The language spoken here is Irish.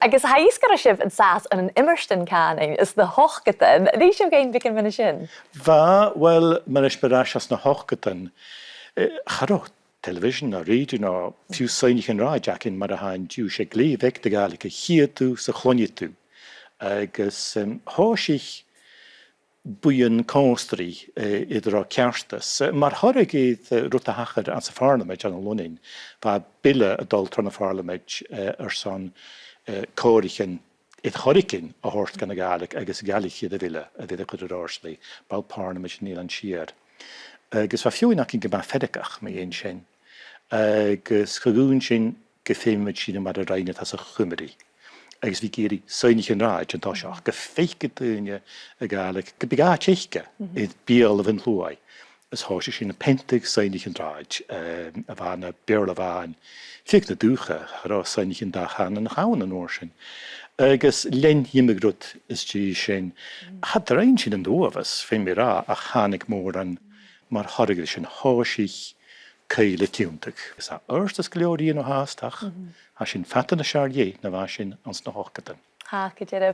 Agus haís gar sibh an sas an immerston cànan is na hochgatan, ní seo géin bicin mena sin. Well, mar is beráis as na hochgatan, charó television a radio na fiú saoinich an ráideach in mar a hain dú sé gléomhheic de Gaelic a chiadú sa chloine tú. Agus háisich buan constrí idir a cearstas. Mar thorig iad ruta hachar an sa Parliament an Lunin, ba bille a dul tron a Parliament son córichen it choricin a hort gan a Gaelic agus Gaelic iad a ville a did a chud ar áslí, bal Parliament níl an siar. Agus fa fiúin ac in gyma ffedegach me ein sin. Agus chagún sin gyffeimid sin mar a rhainat as a chymri. Agus fi geri saoinich yn rhaid yn tosioch. Gyffeich gyda'n a Gaelic. Gybig a teichga idd biel of yn hlwai. As hosi sin a pentig saoinich yn rhaid. A fan a beirl a fan. Fiag na dúcha ar saoinich yn dachan yn chawn yn orsin. Agus len himigrut is tí sin. Had er ein sin yn dúafas fein mi ra a chanig mór an mar harigil sin háisich céile tiúntach. Is a erstas glóirí nó háastach, a sin fatan a searlé na bha sin ans na hochgatan. Ha, go